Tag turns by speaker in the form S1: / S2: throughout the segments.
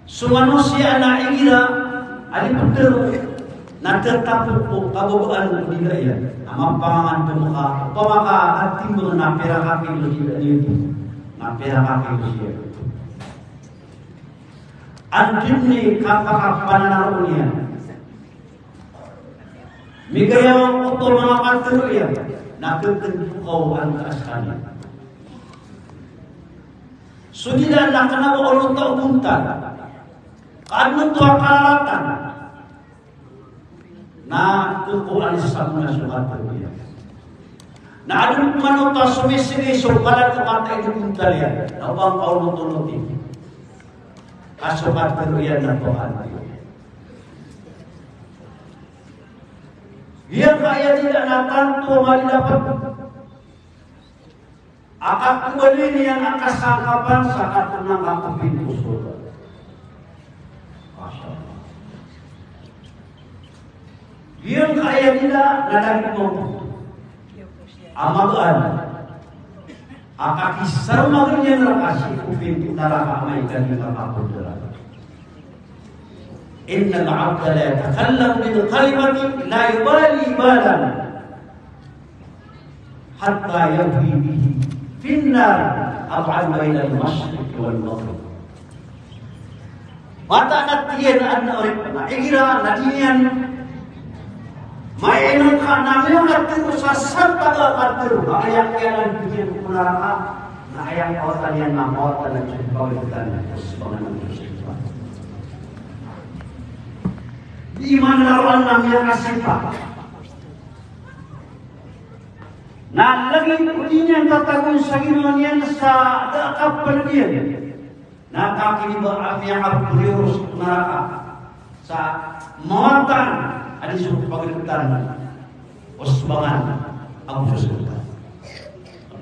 S1: So manusia na igira ali betul na tertapu po kabogaan mo dila yan. Amang pangangan tumaka pamaka hati mo na pera kaki mo dila dito. Na pera kaki mo siya. Anjim ni kapakapananaw niya. Migayaw ko to mga katero yan. Nakagtentukaw ang kaasanya. So nila na kanawa ulo tauntan. Kaano to ang kalalatan? Na tukuan sa mga sukat yan. Na anong manuta sumisigay so pala ito kata inupuntal yan. Na upang kaulo-tulotin. Kasukat yan na Tuhan. Yang kaya tidak natanto malidapat. Akak kembali yang akasangkapan saat tenang aku pintu surga. Yang kaya tidak nadang mau. Amalan. Akak kisar maganya nakasih pintu neraka amaikan di neraka neraka. Innal 'abda la yatakallamu bil kalimati la yubali balan hatta yahwi bihi finnar ab'ad baina al-masyriq wal maghrib. Mata natiyan an urip na igira nadiyan mainon ka namin katero sa santa katero ayak yan bikin neraka na ayak awatan yan mamawatan ng pagkawitan sa pangalan ng di mana lawan namanya kasipa. Nah lagi punya tatagun sagimanian sa dakap pergian. Nah kaki berafia abdurus neraka sa mawatan ada suku pagalitan usbangan aku sesuatu.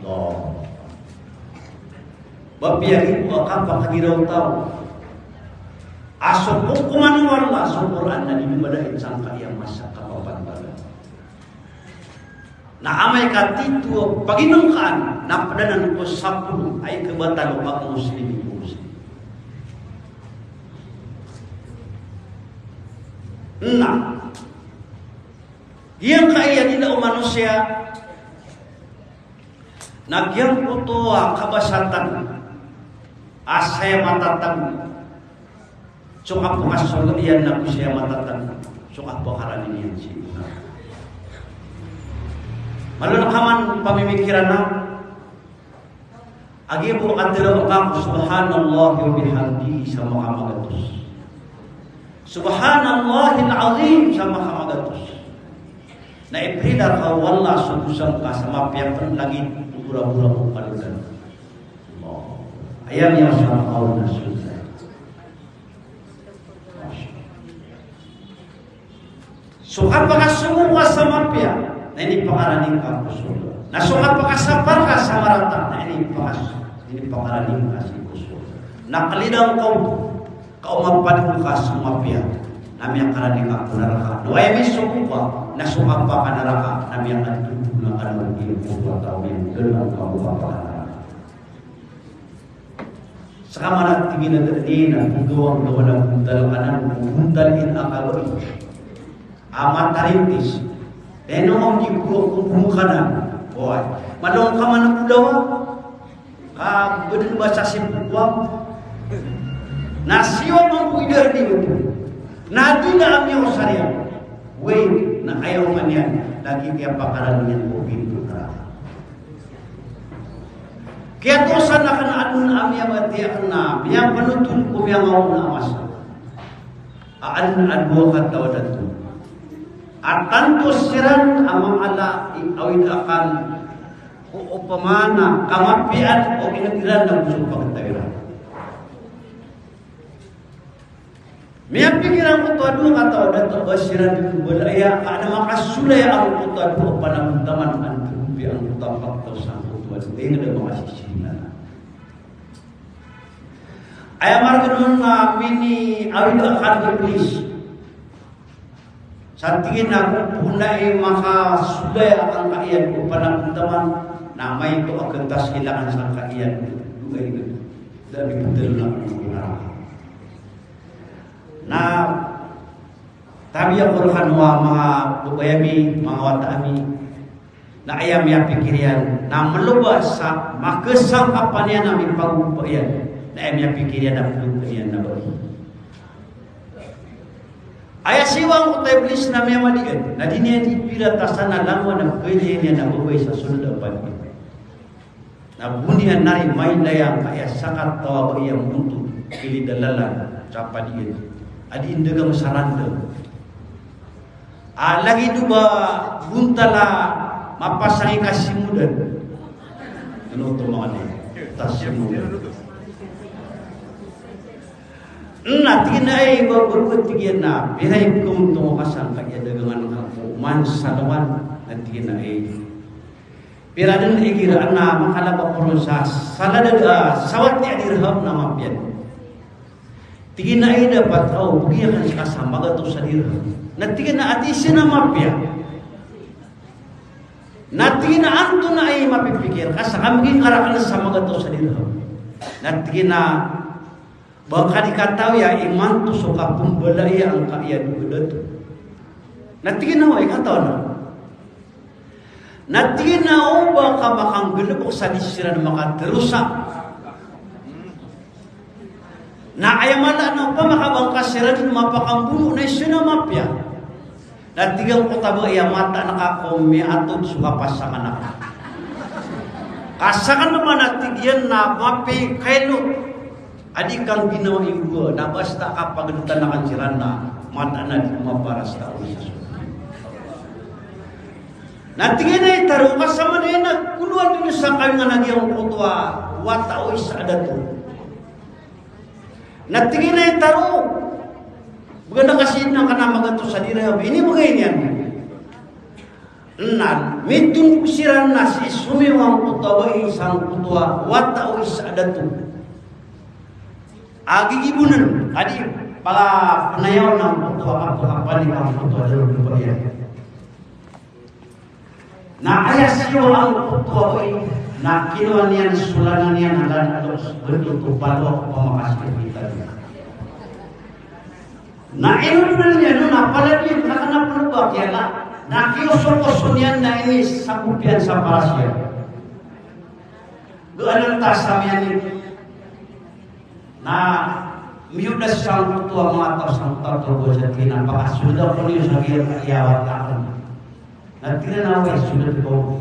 S1: Allah. Bapiari akan pakagiraw tahu. Asal hukuman wala sa Quran na ibibadahin sangka yang masa kapapan baga. Na amay katito paginungkan na padanan ko 10 ay kebatalo pag muslim. Nah, yang kaya tidak manusia nagyang puto kabasatan asay matatag. Sukap po kasulurian na po siya matatag. Sukap po karanin yan siya. Malunakaman pamimikiran na. Agi po katiraw ka subhanallah wa bihamdihi sa mga magatos. Subhanallahil azim sa mga magatos. Na ipridar ka wala subusan ka sa mapiyang langit pura-pura mo kalugan. Ayam yang sa kaul na sudah. Sukat pakasumuka sa mapya na ini pangaraning ka kusula. Na sukat pakasapar ka sa marata na ini pangaraning ka si kusula. Nakalidang kau mampan ka sa mapya nami ang karaning ka neraka. Nuway mi sumuka na sukat pa ka neraka nami ang natutunan na kanang ilmu atau yang gelang kau pa. Sakamanat tingin na dina buduang gawalang buntal kanan buntalin akaloy. Amat tarintis. Denong di pulau kanan. Boy, madong ka man ang ulawa. Ka bedun bahasa simpuang. Nasiyo mang kuidar di betul. Nadi na amyo sariya. Wait, na ayaw man yan. Lagi kaya pakaran yan mo pinto na. Kaya tosan na kanaan amya matiyak na. Biyang panutun ko biyang ako na masa. Aan-adwo ka tawadan to. At tanto siran amang ala awid akan upamana kamapian o inatiran ng busog pagtawiran. May pikiran ko to adu kata odan to siran di budaya ada makasulay ang ko to adu panamdaman ang tubi ang tampak to sa ko to adu makasisinan. Ay margunun na mini awid akan iblis. Sa tingin ako punay makasuday ang kaiyan ko panamdaman na may ito ang kantas kailangan sa kaiyan ko. Dugay ko. Dami ko dalo lang ang pinaraka. Tapi ya Quran wa mga bubayami, mga watami, na ayam ya pikirian, na melubas sa makesangkapan yan namin pag-upayan, na ayam ya pikirian na pag-upayan na bagi. Ayah siwang ko tayo bilis na may maliit, na dinya di piratasan na langwa na pwede niya na bubay sa sunod ang pagi. Na bunyian nari may layang kaya sakat tawa ba iyang untuk pilih dalalan sa padiin. Adi indagang saranda. Lagi duba buntala mapasangi kasimudan. Ano ito mga niya? Tasimudan. Tingin ay berbuat tingin na bihay kumuntung kasang kaya dagangan ng man salawan na tingin ay piradan igiraan na makalabak ko sa salada sawat niya dirham na mapyan. Tingin na ay dapat bugiyakan siya kasama gato sa dirham. Natingin na ati siya na mapya. Natingin na anto na ay mapipikir kasi kami karakan sa mga to sa dirham. Natingin na baka dikataw ya iman to suka pumbalay ang kaya dudat. Natingin na ay kataw na. Natingin na baka makang gelubok sa disiran makaterusak. Na ayamala na pa makabangkasiran mapakambuno na siya na mapya. Natigang ko tabo iya mata nakakumi atod sukapas sa anak. Kasakan naman natigyan na mapi kailo. Adi kang ginawa iugo na basta kapag nutanakan siran na mata na di maparas tao sa suka. Natigyan na itaro kasama na yan nagkuluan dito sa kami nga nagyang kutwa watao isa adato. Natigyan na itaro Bagaimana kasi na kanamagan to sa dirham. Ini bagaimana yan. Nan, mitun siran nasi sumiwang kutawa isang kutua wata o isa adatu. Gibunan adi para penayaw ng kutua apa ni ang kutua dalam berbayar. Na ayas siyo ang kutua ay na kinuha niyan sulanan niyan halan alos bertutup balok pemakas kita. Na iyon na niya nun apalagi nakanap na ba kaya na kiusok-usok niyan na ini sakupian sa parasya. Doon ang tasam yan na miyudas siyang kutua mga tao sa tato sa pinapakasuda ko niyo sa iyawat akin. Nagtinanaway sulit ko.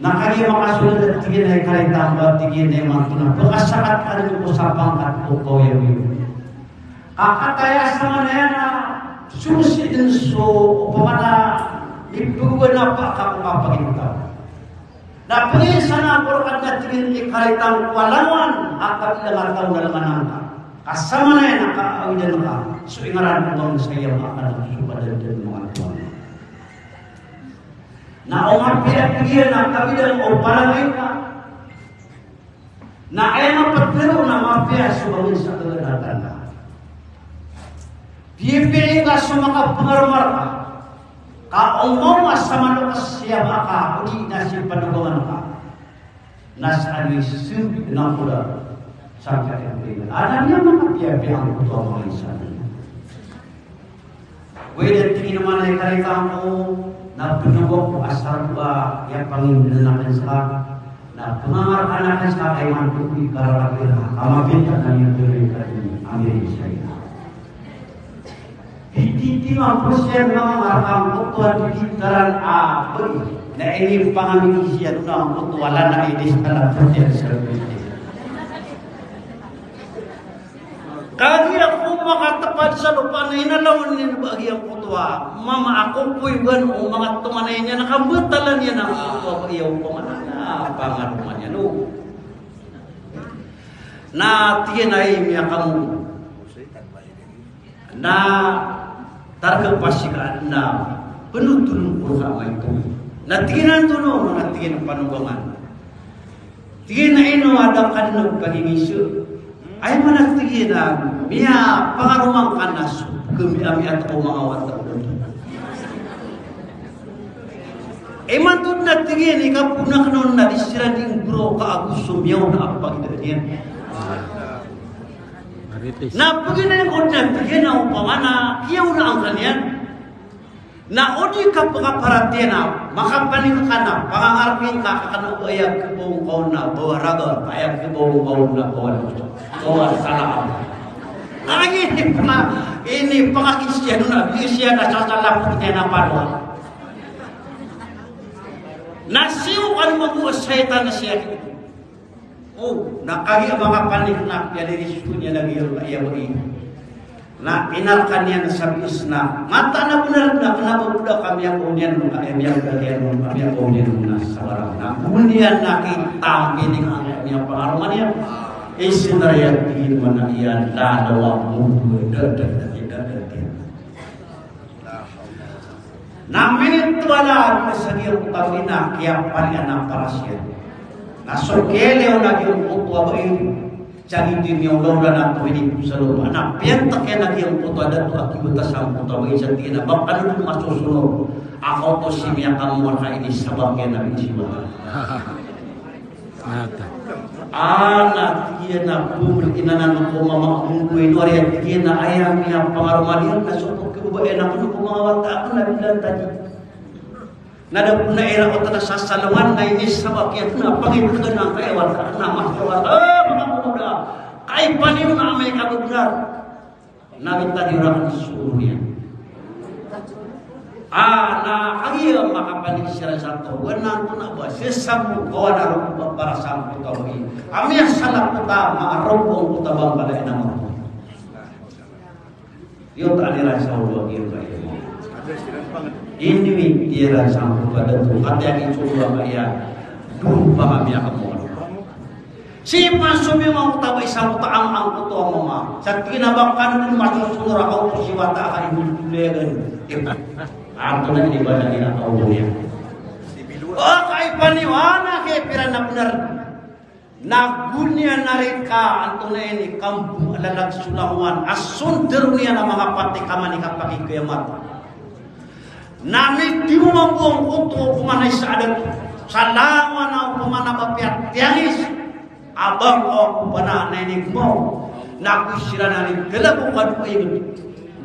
S1: Nakagi makasunod at tigin ay karitamba, tigin ay mantunang. Pagkasakat ka rin ko sa pangkat ko ko yung kakataya sa mga yan na susidin so pamana ipuguan na pa kapapagintang. Napagin sana ako at tigin ay karitang walawan at ilang ataw na laman ka. Kasama na yan nakaawidan ka. So ingaran ko sa iyong akan supadan din mga tuwan. Na umapiat dia na kabilang o palagay ka na ay mapagpiro na mapiat sumawin sa kaganatan ka. Pipili ka sa mga pangarumar ka kaumaw sa manukas siya ka uli na siya panugawan ka nasa anis simpi na pula sa katipilan. Alam niya makapiapi ang kuto mga isa niya. Wala tingin naman ay karitaan ko na pinugok asal ba yang pangindahan sa na pangaranakan sa kay mantupi karakter amapinta na yung tuloy ka din Amerika siya. Hindi mapusyan mga marakang kutuan dikitaran aboy na ini pangamin siya doon ang kutuwala na inis na lang sa kagi ako makatapad sa lupa na inalawan niya na bagi ang kutuwa. Mama ako po'y gano'n o mga tumanay niya nakabutalan niya ng kutuwa iyaw pumanan na pangaluman niya. No? Na tiyanay niya kang na targapasikaan na penutulong ko sa mga ito. Na tiyanan ito no, na tiyan ang panubangan. Tiyan na ino ada ka ng pagingisyo. Ay managtigin na miya pangarumang kanas kami at o mga wata mantud na tigin ikapunak noon na disiran yung bro kaagusum yaw na apag niyan Na begini ko na bigyan na upamana, kiyaw na ang kanyan. Na odi ka pagkaparatena, makapaling ka na, pangangarapin ka kakanapayag kibong kaon na, bawaragon, payag kibong kaon na, bawar sana. Nanginip na, ini pangakisyan na, bisya na sasalapot niya na panwa. Nasiw kan mag-uasayta na siya. Oh, nakagi ang mga panik na pinirisko niya lagi yung ayaw na inarkan niya sa bis na mata na benar na kanabuda kami ang unian ng kayang bagian ng kami ang unian na sa barang na kemudian nakita ini ang kanyang pengalaman niya isinaraya tingin mana iyan ladawa mudu dadat namin tuwala sa giyong kawina kaya palian ng parasya nasukele o lagi yung utwa ba Cagi din yung lola na pwede sa loob. Anak, piyenta kaya naging puto ada to akibuta sa puto. Wagi sa tina. Bak ano nung masusunod? Ako to si Mia kamuan ka ini sabang kaya namin si Mama. Anak, kaya na publik inanan ko mama umuwi. Nuari, kaya na ayam niya pangarumalihan. Nasupok ko ba enak ko mga wata ako nabilan tadi. Nada na era ko tala sa salawan na ini sabak kaya na pangitugan ang kaya wata na mahawat. Mga muda, kay panin na may kabugnar. Namin tadi orang disuruh niya. Na kaya makapanig siya sa to. Wanan to na ba? Sisamu kawan arong para sa puta mo. Ami salak puta, maarong puta bang balay na mo. Yung tanira sa ulo yung kayo. Ini tira sa puta dito. At yung itsura kaya, doon pa kami ako. Si masumi mau tahu isang taang ang puto mama. Sa tinabangkan dun masusunod ako po si wata ka ibulegan. Ato na ibadah nila ako niya. Oh, kay paniwana kay pira na benar. Nagunya narika anto na ini kambu alalag sulawan asunter niya na mga pati kamani kapaki kiamat. Nami di mo mambuang puto pumanay sa adat. Salawan na pumana bapiat tiangis. Abang ko pana nenek mo nakusira nani kelabukan ko ingin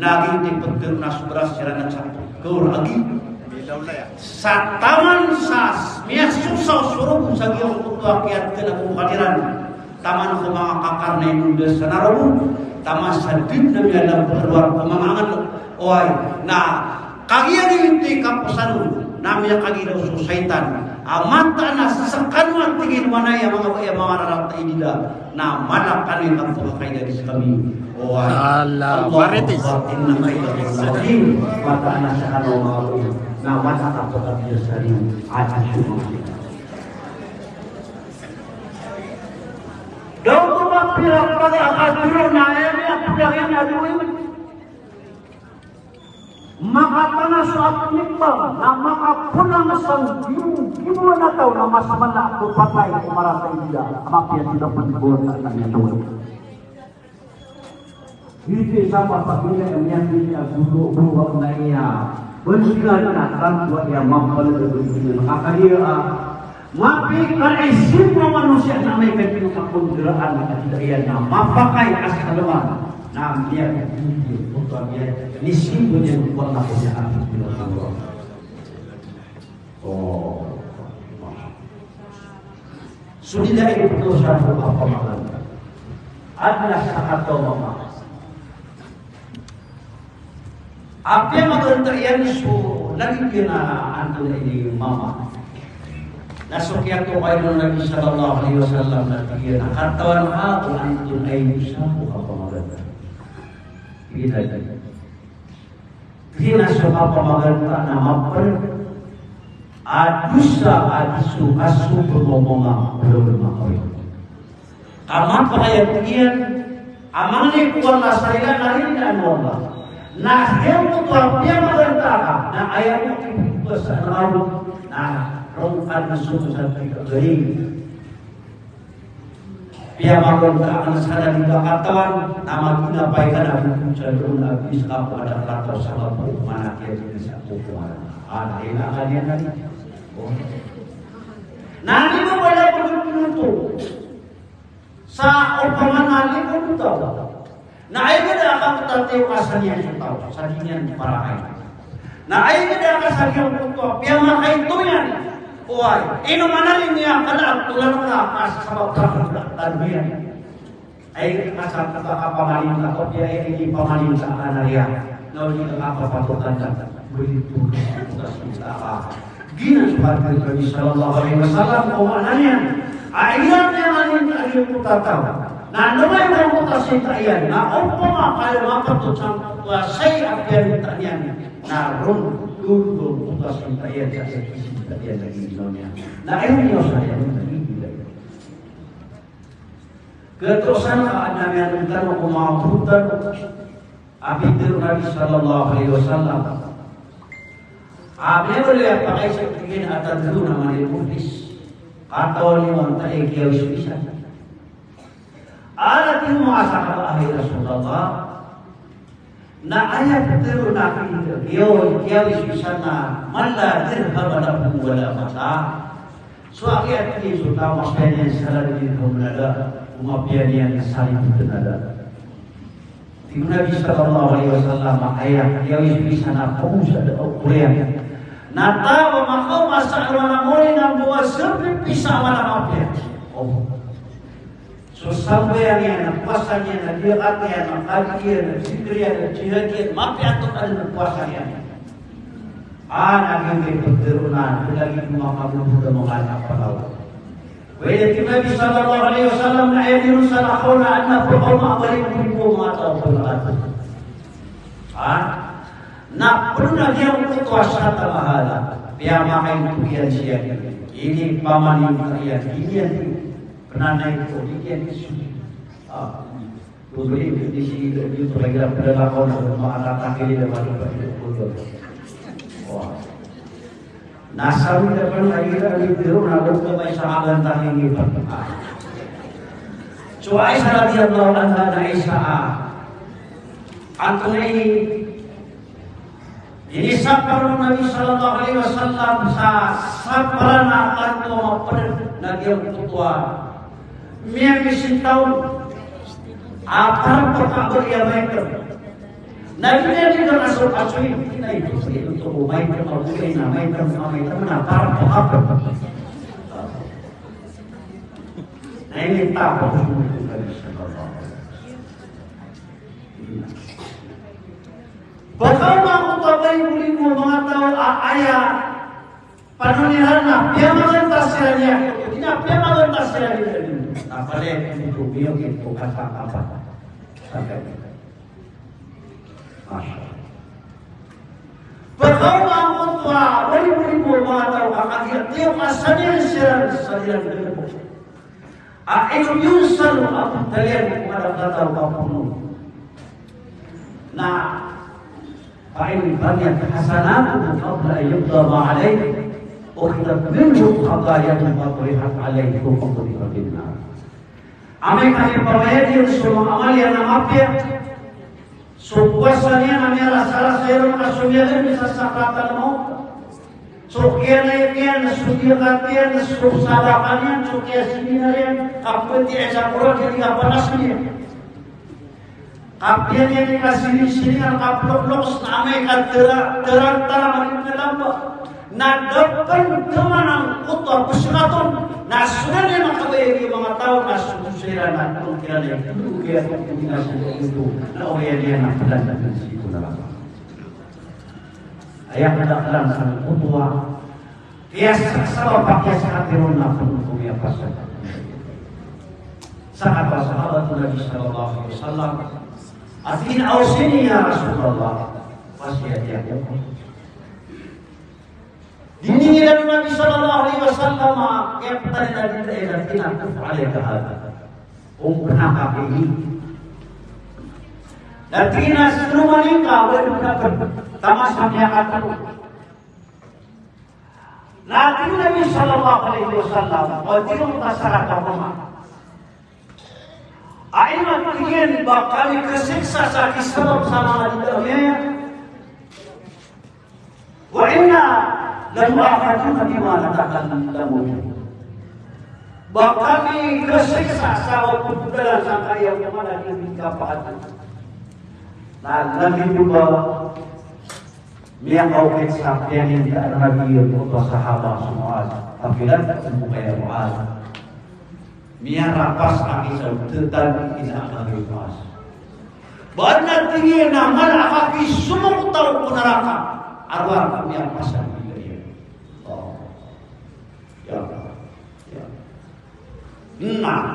S1: nagi di penting nasubras sira na satu kau lagi sa taman sas mia susah suruh sagi untuk akiat kelabu hadiran taman ko mga kakar na inunda sa narabu taman sadid na miya lang keluar kemangangan oy na kagiyan iti kapusan namanya kagidaw susaitan amata na sakanwan tingin mana yang mga rarata inida na malak kami magpakakay dari sa kami o Allah marites inna kayo salim mata na sa ano mga na mata ka po kami sa salim at asyuma daw ko ba pinapag-akaduro na area pagkakin na duwi makatana sa apunipang na makapulang sa gibo na tao na mas malak o patay o maratay nila makya sila panibor sa kanya tuwa. Hindi sama pagkila ang yakin niya gulo-gulo na iya bensilan na tanto iya mampalagay niya nakakaliya mapikan ay simple manusia na may pinagkakundiraan na tidak iya na mapakai asal alaman na dia untuk dia ni simple yang buat apa dia akan bilang oh sudah itu satu apa makna adalah satu mama apa yang maganda yan so lagi kina anto ini mama nasukya to kayo Nabi sallallahu alaihi wasallam na kaya katawan ako anto ay isa apa maganda kita suka pemaganta nama per adusa adisu asu berbomonga belum makoy amat pakaya tiyan amane kuwan nasarila narin dan wala na hemu to apya maganta ka na ayaw mo sa araw na rongkan nasu sa galing Pia magon ka ang sana di katawan nama ginapay ka na sa doon na bis ka po ada plato sa mapo mana kaya din sa pupuan dahil ang kanya na nani mo wala pagpunuto sa upaman nali ko ito Na ay kada akan tatayo kasanian sa tao, sa dinyan para kayo. Na ay kada kasanian ko piyama kay tuyan. Uy, ino manaling niya kada tulan ka sa bawat tanbiyan. Ay kasama ka kapamalin ka ko dia ay hindi pamalin ka anariya. No ni ka papatukan ka. Begitu kita ka. Gina sebagai Nabi sallallahu alaihi wasallam ko ananya. Ayat yang lain ayat kita tahu. Nah, namai yang kita cinta ayat. Nah, umpama kalau maka tu saya akan tanya. Nah, dulu kita cinta ayat saya cinta ayat lagi dunia. Nah, ini yang saya lagi. Keterusan Nabi yang kita mau Abid Nabi sallallahu alaihi wasallam. Abid boleh pakai sekian atau dulu nama dia muflis atau liman tak kiau bisa. Ada tu masa akhir Rasulullah. Na ayat itu Nabi kiau bisa na malla dirham lahu wala mata. So ayat ini sudah maksudnya salah dirham nada. Umapian saling bernada. Nabi sallallahu alaihi wasallam ayat dia bisa nak pengusaha Quran. Nata wa makau masa mana mori nam buat seperti pisah mana mapian. Oh. So sampai yang puasanya dia yang kajian, zikrian, jihadian, mapian tu ada puasanya. Anak yang berterunan lagi makam sudah mengalami apa tahu. وإذا النبي صلى الله عليه وسلم لا يدين سلخون أن فقوم أولئك منكم ما تأخذ nak pernah dia kuasa taala biar makan tukian siang ini paman yang kalian ini pernah naik tukian dulu di sini di program perlakuan makan kaki dan macam-macam. Nasab dapat lagi itu nalar ke sahabat tadi berdoa. So Aisyah radhiyallahu anha Aisyah antuni ini sabda Nabi sallallahu alaihi wasallam sabarana kanto maper nagyang tutwa. Miya bisitaw apa perkabur ya mereka. Nabi ni kan asal asal ini itu untuk main terkabulin, main terkabulin para apa? Nah ini tak apa Bagaimana aku tahu ini mengatakan ayat panuniran dia makan tasirannya, tidak dia makan tasirannya. Apalagi itu dia itu kata apa? Sampai Bagaimana aku tahu ini mengatakan ayat dia asalnya sediran berlaku. Itu yusal aku terlihat pada kata apapun. Nah. فإن بنيت حسناته قبل أن يقضى ما عليه أخذت منه خطاياه فطرحت عليه فقطرح في النار. Ame kami perwaya semua amal yang namanya suasana namanya rasa serum kasumia bisa sakatan mau. Sokian sudiakatian susadakannya sokian seminarian kapati esapura ketika panasnya. Kapian yang dikasih di sini kan kaplok-lok sampai terang menambah. Nah depan kemana kutu pesakatun. Nah sudah dia makawai mengetahui kasus seran atau kira dia itu kira itu. Nah dia nak belajar di situ dalam. Ayah hendak dalam sang kutua. Dia sama pakai sangat diruna pun ya pasal. Sahabat Nabi sallallahu alaihi wasallam. Atin ausini ya Rasulullah wasiat ya. Dini dari Nabi sallallahu alaihi wasallam yang pertanyaan dari Atina alaika hada. Pernah kami Latina rumah nikah berdapat tamasanya akan. Lalu Nabi sallallahu alaihi wasallam qadiru tasaraka rumah. Aiman ingin bakal kesiksa saat sebab sama lidahnya. Wa inna lan wa'afatu bima natakallamu. Bakal kesiksa saat dalam sangka yang mana dia dikapatan. Nabi juga dia kau kisah yang tidak Nabi atau sahabat semua, tapi kan bukan Muaz. Dia rapas kaki sautan tidak maripas. Banyak tinggi nama kaki semua tahu neraka. Arwah kami yang pasang dia. Oh, ya, ya. Nah.